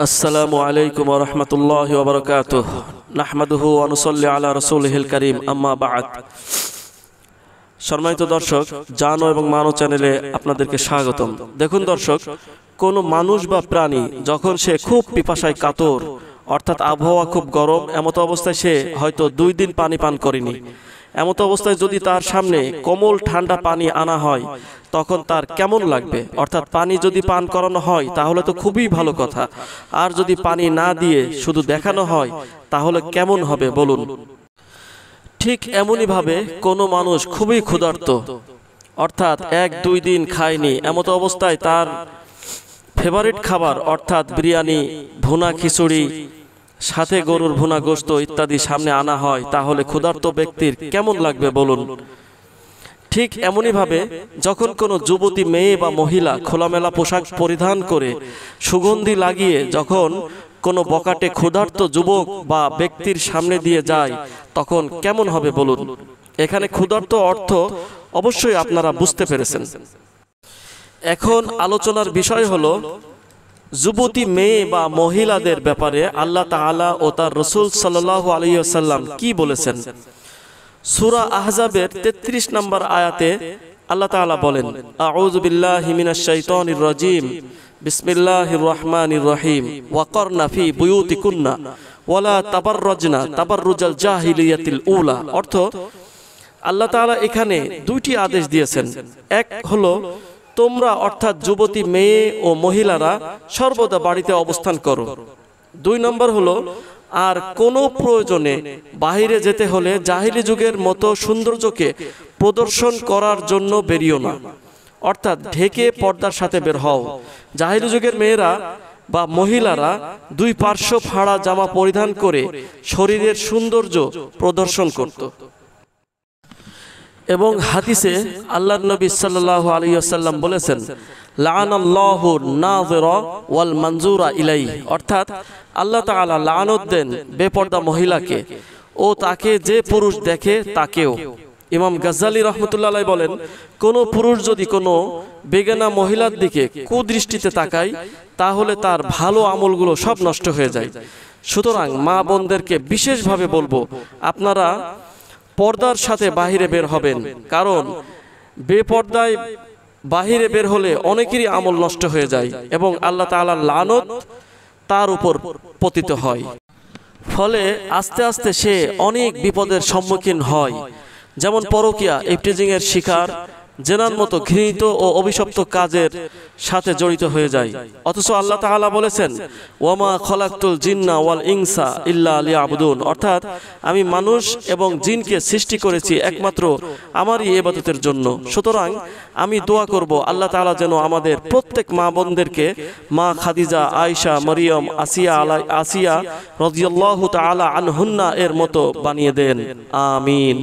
আসসালামু আলাইকুম ওয়া রাহমাতুল্লাহি ওয়া বারাকাতুহু নাহমাদুহু ওয়া নুসাল্লি আলা রাসূলিহিল কারীম আম্মা বা'দ। সম্মানিত দর্শক, জানো এবং মানো চ্যানেলে আপনাদেরকে স্বাগতম। দেখুন দর্শক, কোনো মানুষ বা প্রাণী যখন সে খুব পিপাসায় কাতর, অর্থাৎ আবহাওয়া খুব গরম, এমত অবস্থায় সে হয়তো 2 দিন পানি পান করেনি, এমত অবস্থায় যদি তার সামনে কোমল ঠান্ডা পানি আনা হয় তখন তার কেমন লাগবে? অর্থাৎ পানি যদি পান করানো হয় তাহলে তো খুবই ভালো কথা, আর যদি পানি না দিয়ে শুধু দেখানো হয় তাহলে কেমন হবে বলুন? ঠিক এমনইভাবে কোনো মানুষ খুবই ক্ষুধার্ত, অর্থাৎ 1-2 দিন খায়নি, এমত অবস্থায় তার ফেভারিট খাবার অর্থাৎ বিরিয়ানি, ভুনা খিচুড়ি, সাথে গরুর ভুনা গোশত ইত্যাদি সামনে আনা হয়, তাহলে ক্ষুধার্ত ব্যক্তির কেমন লাগবে বলুন? ঠিক এমনইভাবে যখন কোনো যুবতী মেয়ে বা মহিলা খোলামেলা পোশাক পরিধান করে সুগন্ধি লাগিয়ে যখন কোনো বকাটে ক্ষুধার্ত যুবক বা ব্যক্তির সামনে দিয়ে যায় তখন কেমন হবে বলুন? এখানে ক্ষুধার্ত অর্থ অবশ্যই আপনারা বুঝতে পেরেছেন। এখন আলোচনার বিষয় হলো যুবতী মেয়ে বা মহিলাদের ব্যাপারে আল্লাহ তাআলা ও তার রাসূল সাল্লাল্লাহু আলাইহি ওয়াসাল্লাম কি বলেছেন। সূরা আহজাবের 33 নম্বর আয়াতে আল্লাহ তাআলা বলেন, আউযু বিল্লাহি মিনাশ শাইতানির রাজীম, বিসমিল্লাহির রহমানির রহিম, ওয়াকরনা ফি বুয়ুতিকুন্না ওয়ালা তাবাররাজনা তাবাররুজাল জাহিলিয়াতিল উলা। অর্থ, আল্লাহ তাআলা এখানে 2টি আদেশ দিয়েছেন। এক হলো তোমরা অর্থাৎ যুবতী মেয়ে ও মহিলারা সর্বদা বাড়িতে অবস্থান করো। 2 নম্বর হলো আর কোনো প্রয়োজনে বাহিরে যেতে হলে জাহিলি যুগের মতো সৌন্দর্যকে প্রদর্শন করার জন্য বেরিও না, অর্থাৎ ঢেকে পর্দার সাথে বের হও। জাহিলি যুগের মেয়েরা বা মহিলারা 2 পার্শ্ব ফাড়া জামা পরিধান করে শরীরের সৌন্দর্য প্রদর্শন করত। এবং হাদিসে আল্লাহর নবী সাল্লাল্লাহু আলাইহি ওয়াসাল্লাম বলেছেন, লাআনাল্লাহু নাযিরা ওয়াল মানজুরা ইলাইহি, অর্থাৎ আল্লাহ তাআলা লানত দেন বেপর্দা মহিলাকে ও তাকে যে পুরুষ দেখে তাকেও। ইমাম গাজ্জালী রাহমাতুল্লাহ আলাইহি বলেন, কোনো পুরুষ যদি কোনো বেগানা মহিলার দিকে কুদৃষ্টিতে তাকায় তাহলে তার ভালো আমলগুলো সব নষ্ট হয়ে যায়। সুতরাং মা বোনদেরকে বিশেষভাবে বলবো, আপনারা পর্দার সাথে বাহিরে বের হবেন, কারণ বেপর্দায় বাহিরে বের হলে অনেকেরই আমল নষ্ট হয়ে যায় এবং আল্লাহ তাআলার লানত তার উপর পতিত হয়। ফলে আস্তে আস্তে সে অনেক বিপদের সম্মুখীন হয়, যেমন পরকিয়া, ইফটিজিং এর শিকার, জেনার মতো ঘৃণিত ও অভিশপ্ত কাজের সাথে জড়িত হয়ে যায়। অথচ আল্লাহ তাআলা বলেছেন, ওয়ামা খলাকতুল জিন্না ওয়াল ইনসা ইল্লা লিয়াবুদুন, অর্থাৎ আমি মানুষ এবং জিনকে সৃষ্টি করেছি একমাত্র আমারই ইবাদতের জন্য। সুতরাং আমি দোয়া করব আল্লাহ তাআলা যেন আমাদের প্রত্যেক মা বোনদেরকে মা খাদিজা, আয়েশা, মরিয়ম, আসিয়া রাদিয়াল্লাহু তাআলা আনহুন্না এর মতো বানিয়ে দেন। আমিন।